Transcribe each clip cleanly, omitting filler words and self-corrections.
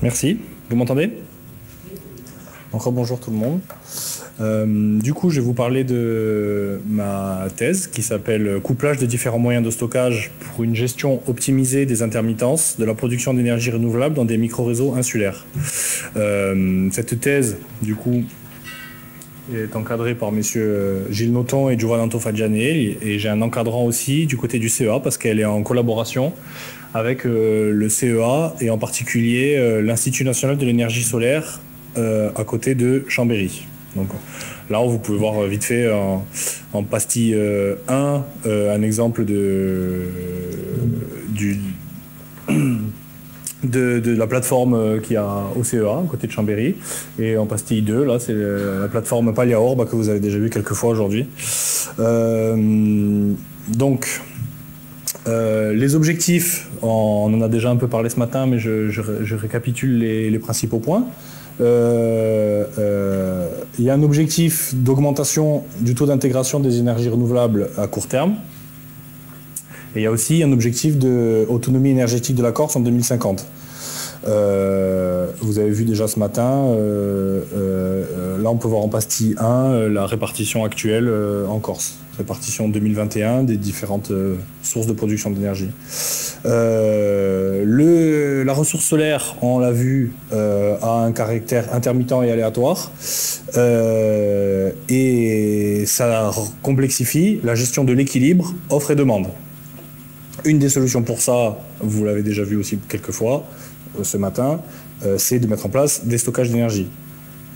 Merci. Vous m'entendez? Encore bonjour tout le monde. Du coup, je vais vous parler de ma thèse qui s'appelle « Couplage des différents moyens de stockage pour une gestion optimisée des intermittences de la production d'énergie renouvelable dans des micro-réseaux insulaires ». Cette thèse, du coup, est encadrée par messieurs Gilles Noton et Giovanni Fagianelli, et j'ai un encadrant aussi du côté du CEA parce qu'elle est en collaboration avec le CEA et en particulier l'Institut national de l'énergie solaire à côté de Chambéry. Donc là, vous pouvez voir vite fait en pastille 1 un exemple de la plateforme qu'il y a au CEA, à côté de Chambéry. Et en pastille 2, là, c'est la plateforme Paliaorbe que vous avez déjà vu quelques fois aujourd'hui. Les objectifs, on en a déjà un peu parlé ce matin, mais je récapitule les principaux points. Il y a un objectif d'augmentation du taux d'intégration des énergies renouvelables à court terme. Et il y a aussi un objectif d'autonomie énergétique de la Corse en 2050. Vous avez vu déjà ce matin, là on peut voir en pastille 1 la répartition actuelle en Corse. Répartition 2021 des différentes sources de production d'énergie. La ressource solaire, on l'a vu, a un caractère intermittent et aléatoire. Et ça complexifie la gestion de l'équilibre offre et demande. Une des solutions pour ça, vous l'avez déjà vu aussi quelques fois ce matin, c'est de mettre en place des stockages d'énergie.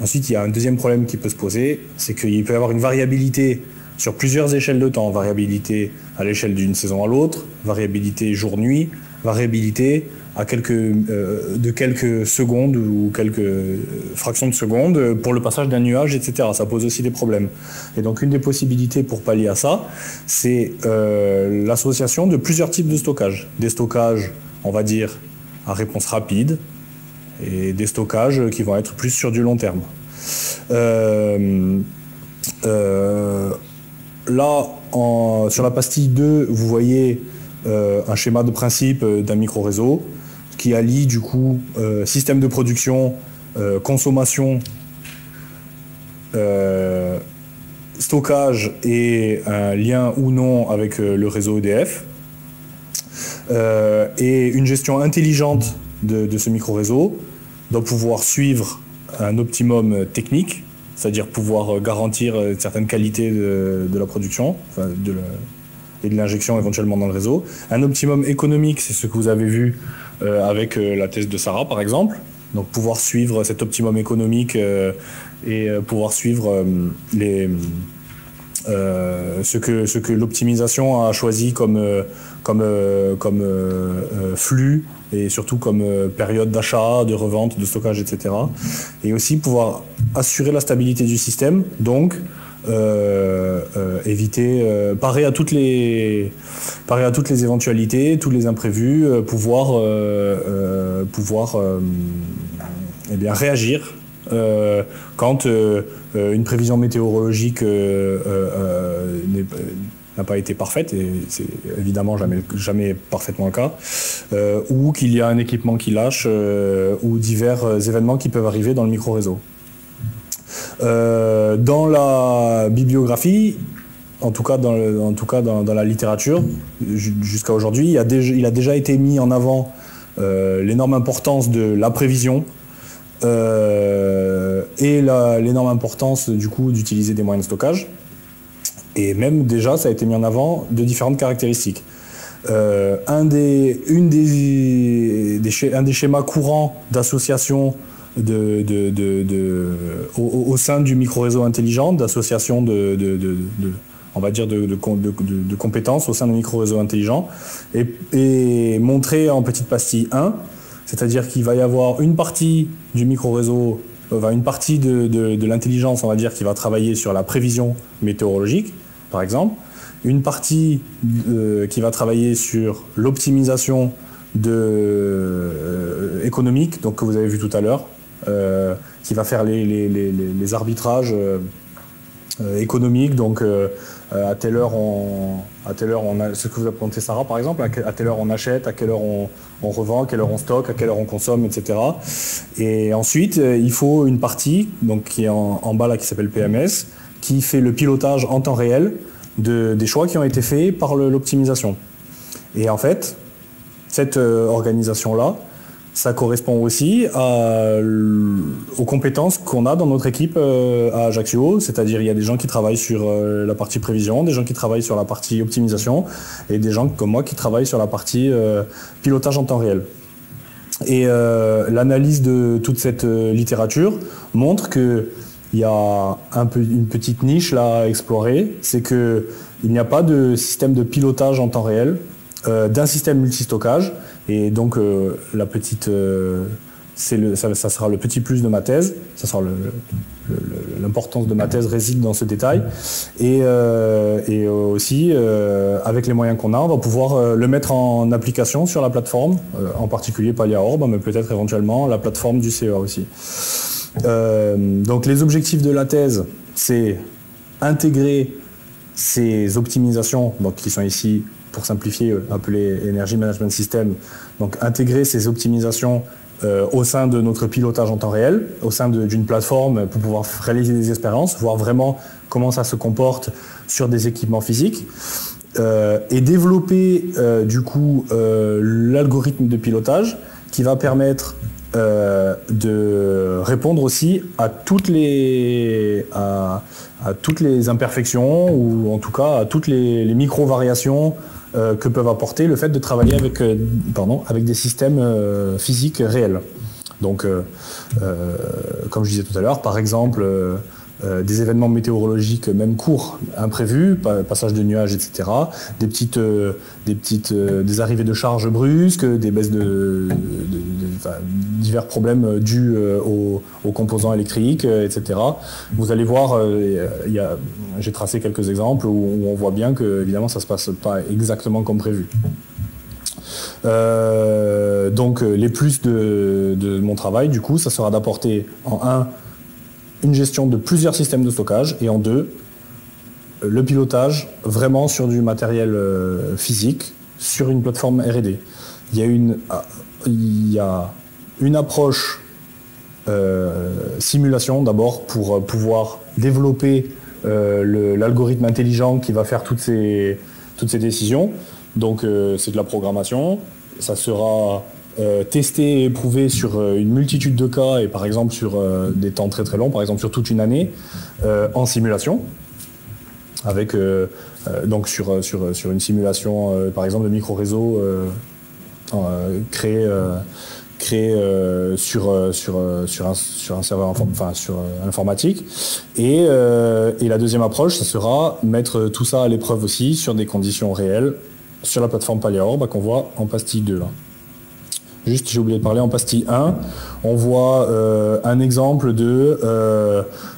Ensuite, il y a un deuxième problème qui peut se poser, c'est qu'il peut y avoir une variabilité sur plusieurs échelles de temps. Variabilité à l'échelle d'une saison à l'autre, variabilité jour-nuit, variabilité à de quelques secondes ou quelques fractions de secondes pour le passage d'un nuage, etc. Ça pose aussi des problèmes. Et donc une des possibilités pour pallier à ça, c'est l'association de plusieurs types de stockage. Des stockages, on va dire, à réponse rapide, et des stockages qui vont être plus sur du long terme. Là, sur la pastille 2, vous voyez un schéma de principe d'un micro-réseau qui allie du coup système de production, consommation, stockage et un lien ou non avec le réseau EDF. Et une gestion intelligente de ce micro-réseau doit pouvoir suivre un optimum technique, c'est-à-dire pouvoir garantir certaines qualités de la production et de l'injection éventuellement dans le réseau. Un optimum économique, c'est ce que vous avez vu avec la thèse de Sarah par exemple. Donc pouvoir suivre cet optimum économique et pouvoir suivre ce que l'optimisation a choisi comme flux et surtout comme période d'achat, de revente, de stockage, etc. Et aussi pouvoir assurer la stabilité du système, donc parer à toutes les éventualités, tous les imprévus, pouvoir réagir quand une prévision météorologique n'a pas été parfaite, et c'est évidemment jamais parfaitement le cas, ou qu'il y a un équipement qui lâche, ou divers événements qui peuvent arriver dans le micro-réseau. Dans la bibliographie, en tout cas dans la littérature, jusqu'à aujourd'hui, il a déjà été mis en avant l'énorme importance de la prévision, et l'énorme importance du coup d'utiliser des moyens de stockage, et même déjà ça a été mis en avant de différentes caractéristiques. Un des schémas courants d'association au sein du micro-réseau intelligent, d'association on va dire de compétences au sein du micro-réseau intelligent, est montré en petite pastille 1. C'est-à-dire qu'il va y avoir une partie du micro-réseau, une partie de l'intelligence, on va dire, qui va travailler sur la prévision météorologique, par exemple. Une partie qui va travailler sur l'optimisation économique, donc que vous avez vu tout à l'heure, qui va faire les arbitrages économique, donc à telle heure on a ce que vous avez présenté Sarah par exemple, à telle heure on achète, à quelle heure on revend, à quelle heure on stocke, à quelle heure on consomme, etc. Et ensuite il faut une partie donc qui est en bas là qui s'appelle PMS, qui fait le pilotage en temps réel des choix qui ont été faits par l'optimisation. Et en fait cette organisation là, ça correspond aussi aux compétences qu'on a dans notre équipe à Ajaccio, c'est-à-dire il y a des gens qui travaillent sur la partie prévision, des gens qui travaillent sur la partie optimisation et des gens comme moi qui travaillent sur la partie pilotage en temps réel. Et l'analyse de toute cette littérature montre qu'il y a une petite niche là à explorer, c'est qu'il n'y a pas de système de pilotage en temps réel d'un système multistockage. Et donc la petite, ça sera le petit plus de ma thèse, ça sera l'importance de ma thèse réside dans ce détail. Et aussi, avec les moyens qu'on a, on va pouvoir le mettre en application sur la plateforme, en particulier PaliaOrb, mais peut-être éventuellement la plateforme du CEA aussi. Donc les objectifs de la thèse, c'est intégrer ces optimisations, donc qui sont ici pour simplifier, appelé Energy Management System, donc intégrer ces optimisations au sein de notre pilotage en temps réel, au sein d'une plateforme pour pouvoir réaliser des expériences, voir vraiment comment ça se comporte sur des équipements physiques, et développer du coup l'algorithme de pilotage qui va permettre de répondre aussi à toutes les imperfections ou en tout cas à toutes les micro-variations que peuvent apporter le fait de travailler avec des systèmes physiques réels. Donc, comme je disais tout à l'heure, par exemple, des événements météorologiques même courts, imprévus, passage de nuages, etc., des arrivées de charges brusques, des baisses divers problèmes dus aux composants électriques, etc. Vous allez voir, j'ai tracé quelques exemples où on voit bien que évidemment ça se passe pas exactement comme prévu. Donc les plus de mon travail, du coup, ça sera d'apporter en un une gestion de plusieurs systèmes de stockage et en deux, le pilotage vraiment sur du matériel physique, sur une plateforme R&D. Il y a une approche simulation d'abord pour pouvoir développer l'algorithme intelligent qui va faire toutes ces décisions. Donc c'est de la programmation, ça sera testé et éprouvé sur une multitude de cas et par exemple sur des temps très très longs, par exemple sur toute une année en simulation, avec donc sur une simulation par exemple de micro-réseau créé sur un serveur sur informatique. Et la deuxième approche, ça sera mettre tout ça à l'épreuve aussi sur des conditions réelles sur la plateforme PaliaOrb qu'on voit en pastille 2 là. Juste, j'ai oublié de parler, en pastille 1, on voit un exemple de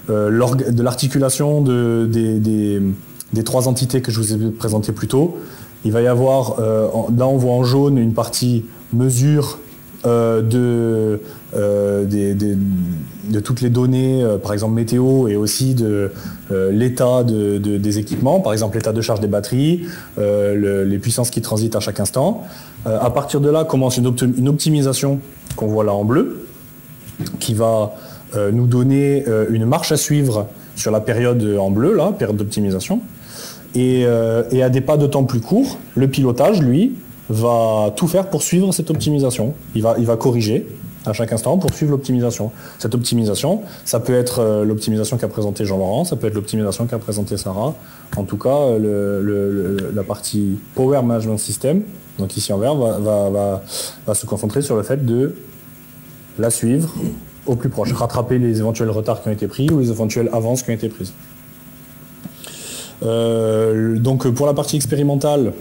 l'articulation des trois entités que je vous ai présentées plus tôt. Il va y avoir, là on voit en jaune une partie mesure de toutes les données, par exemple météo, et aussi de l'état des équipements, par exemple l'état de charge des batteries, les puissances qui transitent à chaque instant. À partir de là commence une optimisation qu'on voit là en bleu, qui va nous donner une marche à suivre sur la période en bleu, là, période d'optimisation. Et à des pas de temps plus courts, le pilotage, lui, va tout faire pour suivre cette optimisation. Il va corriger à chaque instant pour suivre l'optimisation. Cette optimisation, ça peut être l'optimisation qu'a présenté Jean-Laurent, ça peut être l'optimisation qu'a présenté Sarah. En tout cas, la partie Power Management System, donc ici en vert, va se concentrer sur le fait de la suivre au plus proche, rattraper les éventuels retards qui ont été pris ou les éventuelles avances qui ont été prises. Donc pour la partie expérimentale,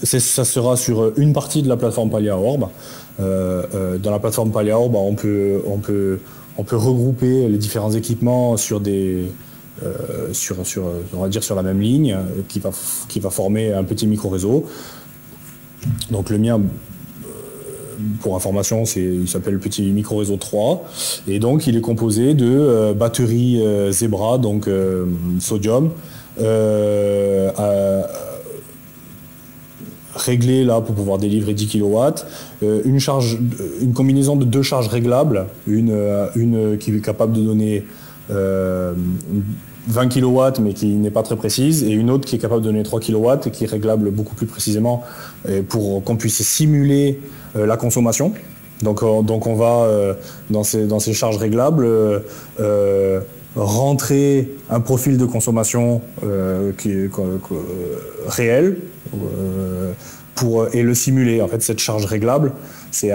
ça sera sur une partie de la plateforme PaliaOrb. Dans la plateforme PaliaOrb, on peut regrouper les différents équipements sur on va dire sur la même ligne qui va former un petit micro-réseau. Donc le mien pour information, il s'appelle le petit micro-réseau 3. Et donc, il est composé de batteries Zebra, donc sodium, réglé là pour pouvoir délivrer 10 kW, une combinaison de 2 charges réglables, une qui est capable de donner 20 kW mais qui n'est pas très précise, et une autre qui est capable de donner 3 kW et qui est réglable beaucoup plus précisément pour qu'on puisse simuler la consommation. Donc on va dans ces charges réglables rentrer un profil de consommation réel et le simuler. En fait, cette charge réglable, c'est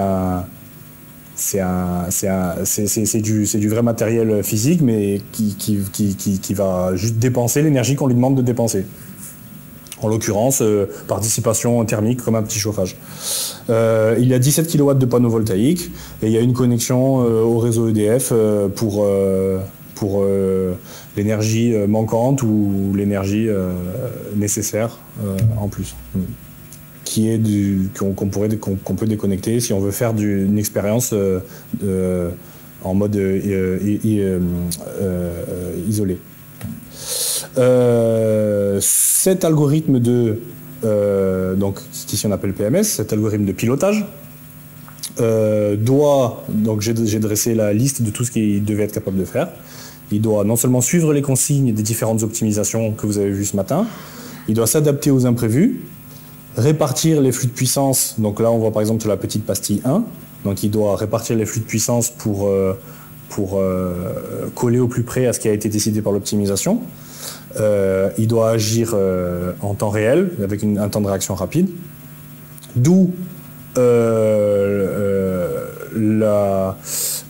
du vrai matériel physique, mais qui va juste dépenser l'énergie qu'on lui demande de dépenser. En l'occurrence, par dissipation thermique, comme un petit chauffage. Il y a 17 kW de panneaux voltaïques, et il y a une connexion au réseau EDF pour l'énergie manquante ou l'énergie nécessaire en plus, qu'on peut déconnecter si on veut faire une expérience en mode isolé. Cet algorithme donc ici on appelle PMS, cet algorithme de pilotage donc j'ai dressé la liste de tout ce qu'il devait être capable de faire. Il doit non seulement suivre les consignes des différentes optimisations que vous avez vues ce matin, il doit s'adapter aux imprévus, répartir les flux de puissance. Donc là, on voit par exemple la petite pastille 1. Donc il doit répartir les flux de puissance pour coller au plus près à ce qui a été décidé par l'optimisation. Il doit agir en temps réel, avec un temps de réaction rapide. D'où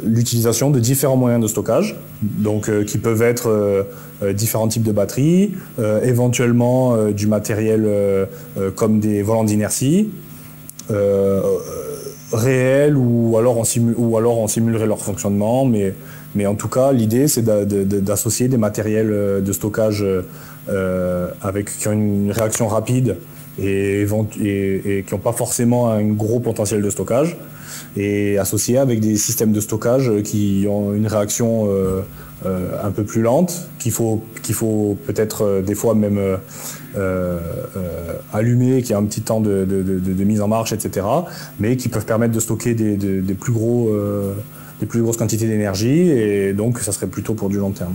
l'utilisation de différents moyens de stockage, donc qui peuvent être différents types de batteries, éventuellement du matériel comme des volants d'inertie réels, ou alors on simulerait leur fonctionnement, mais en tout cas l'idée c'est d'associer des matériels de stockage qui ont une réaction rapide et qui n'ont pas forcément un gros potentiel de stockage, et associé avec des systèmes de stockage qui ont une réaction un peu plus lente, qu'il faut peut-être des fois même allumer, qui a un petit temps de mise en marche, etc., mais qui peuvent permettre de stocker des plus grosses quantités d'énergie, et donc ça serait plutôt pour du long terme.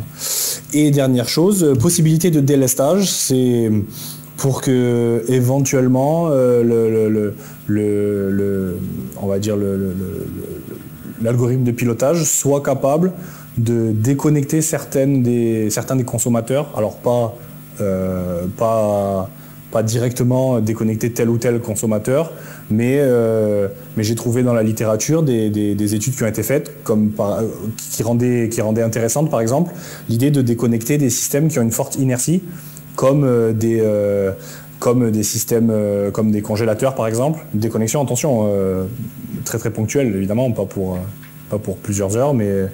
Et dernière chose, possibilité de délestage, c'est pour que éventuellement on va dire l'algorithme de pilotage soit capable de déconnecter certains des consommateurs. Alors pas directement déconnecter tel ou tel consommateur, mais j'ai trouvé dans la littérature des études qui ont été faites qui rendaient intéressante, par exemple, l'idée de déconnecter des systèmes qui ont une forte inertie, comme des systèmes comme des congélateurs, par exemple. Une déconnexion, attention, très très ponctuelle, évidemment, pas pour plusieurs heures, mais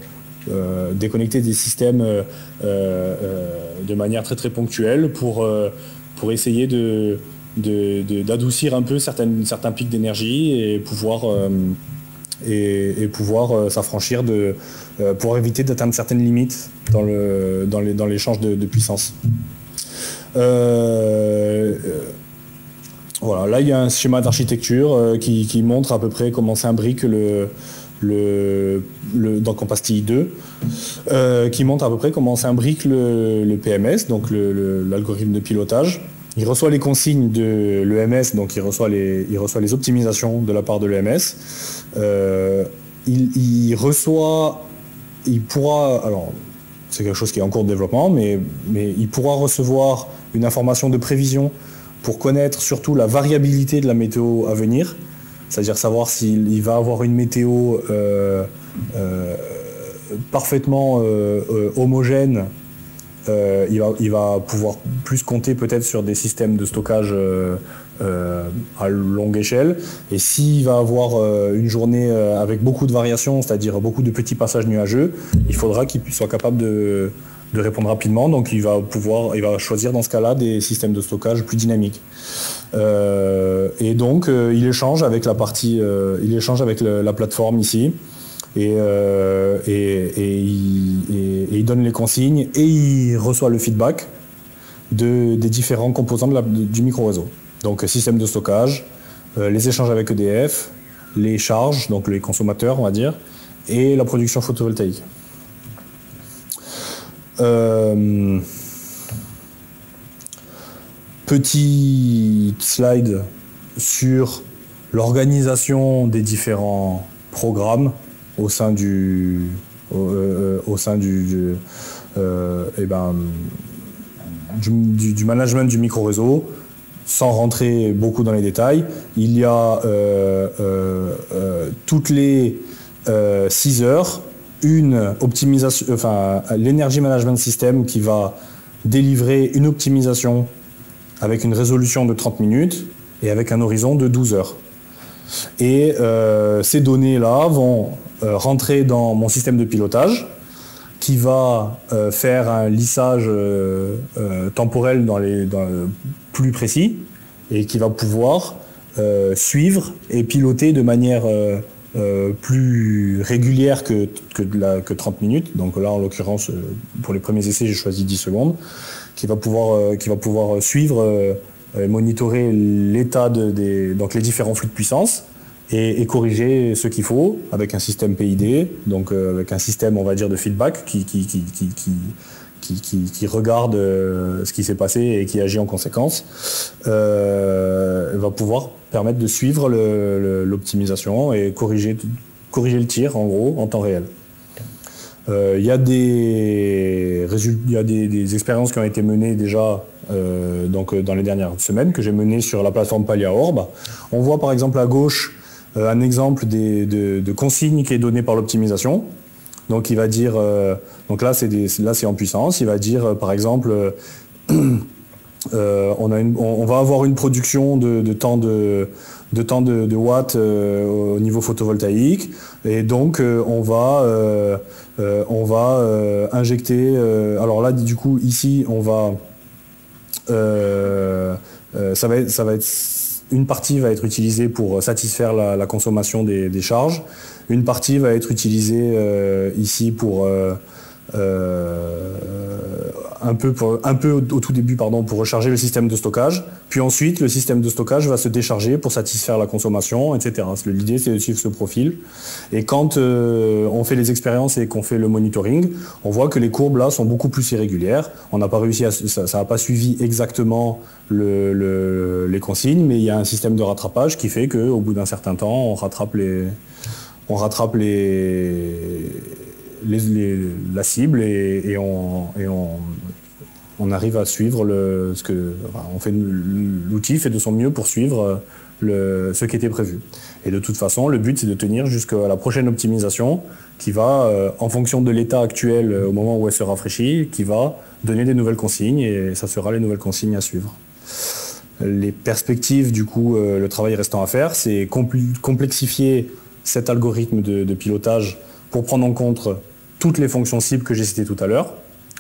déconnecter des systèmes de manière très très ponctuelle pour essayer d'adoucir un peu certains pics d'énergie et pouvoir s'affranchir pour éviter d'atteindre certaines limites dans l'échange de puissance. Voilà, là il y a un schéma d'architecture qui montre à peu près comment s'imbrique donc en pastille 2, qui montre à peu près comment s'imbrique le PMS, donc l'algorithme de pilotage. Il reçoit les consignes de l'EMS, donc il reçoit les optimisations de la part de l'EMS. Il pourra, alors c'est quelque chose qui est en cours de développement, mais il pourra recevoir une information de prévision pour connaître surtout la variabilité de la météo à venir, c'est-à-dire savoir s'il va avoir une météo parfaitement homogène. Il va pouvoir plus compter peut-être sur des systèmes de stockage à longue échelle, et s'il va avoir une journée avec beaucoup de variations, c'est-à-dire beaucoup de petits passages nuageux, il faudra qu'il soit capable de répondre rapidement, donc il va choisir dans ce cas-là des systèmes de stockage plus dynamiques. Et donc il échange avec la plateforme ici, et il donne les consignes et il reçoit le feedback des différents composants du micro-réseau. Donc système de stockage, les échanges avec EDF, les charges, donc les consommateurs on va dire, et la production photovoltaïque. Petit slide sur l'organisation des différents programmes au sein du management du micro-réseau. Sans rentrer beaucoup dans les détails, il y a toutes les 6 heures une optimisation, l'Energy Management System qui va délivrer une optimisation avec une résolution de 30 minutes et avec un horizon de 12 heures. Et ces données-là vont rentrer dans mon système de pilotage qui va faire un lissage temporel plus précis et qui va pouvoir suivre et piloter de manière plus régulière que 30 minutes. Donc là, en l'occurrence, pour les premiers essais, j'ai choisi 10 secondes, qui va pouvoir suivre et monitorer l'état donc les différents flux de puissance et corriger ce qu'il faut avec un système PID, donc avec un système, on va dire, de feedback qui regarde ce qui s'est passé et qui agit en conséquence, va pouvoir permettre de suivre l'optimisation et corriger le tir, en gros, en temps réel. Il y a des expériences qui ont été menées déjà donc, dans les dernières semaines, que j'ai menées sur la plateforme PaliaOrb. On voit par exemple à gauche un exemple de consigne qui est donnée par l'optimisation. Donc il va dire, donc là c'est en puissance, il va dire par exemple, on va avoir une production de temps de watts au niveau photovoltaïque, et donc on va injecter, alors là du coup ici on va, ça va être une partie va être utilisée pour satisfaire la consommation des charges. Une partie va être utilisée ici pour un peu au tout début, pardon, pour recharger le système de stockage. Puis ensuite, le système de stockage va se décharger pour satisfaire la consommation, etc. L'idée, c'est de suivre ce profil. Et quand on fait les expériences et qu'on fait le monitoring, on voit que les courbes là sont beaucoup plus irrégulières. On n'a pas réussi ça n'a pas suivi exactement les consignes, mais il y a un système de rattrapage qui fait qu'au bout d'un certain temps, on rattrape la cible et on arrive à suivre l'outil fait de son mieux pour suivre ce qui était prévu. Et de toute façon, le but c'est de tenir jusqu'à la prochaine optimisation qui va, en fonction de l'état actuel au moment où elle se rafraîchit, qui va donner des nouvelles consignes, et ça sera les nouvelles consignes à suivre. Les perspectives, du coup, le travail restant à faire, c'est complexifier cet algorithme de pilotage pour prendre en compte toutes les fonctions cibles que j'ai citées tout à l'heure.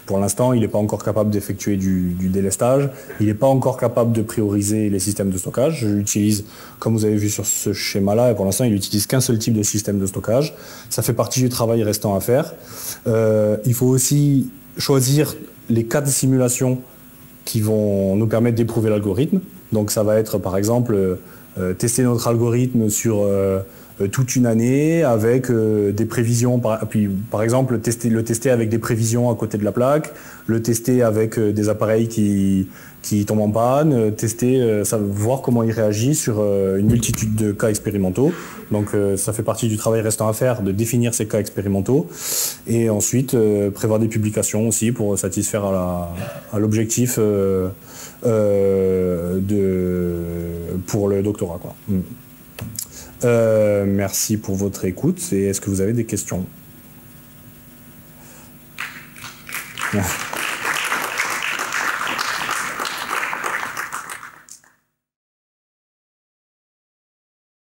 Pour l'instant, il n'est pas encore capable d'effectuer du délestage, il n'est pas encore capable de prioriser les systèmes de stockage. Je l'utilise, comme vous avez vu sur ce schéma-là, et pour l'instant, il n'utilise qu'un seul type de système de stockage. Ça fait partie du travail restant à faire. Il faut aussi choisir les cas de simulation qui vont nous permettre d'éprouver l'algorithme. Donc ça va être, par exemple, tester notre algorithme sur toute une année avec des prévisions, puis par exemple le tester avec des prévisions à côté de la plaque, le tester avec des appareils qui tombent en panne, voir comment il réagit sur une multitude de cas expérimentaux. Donc ça fait partie du travail restant à faire, de définir ces cas expérimentaux, et ensuite prévoir des publications aussi pour satisfaire à l'objectif pour le doctorat, quoi. Merci pour votre écoute, et est-ce que vous avez des questions ?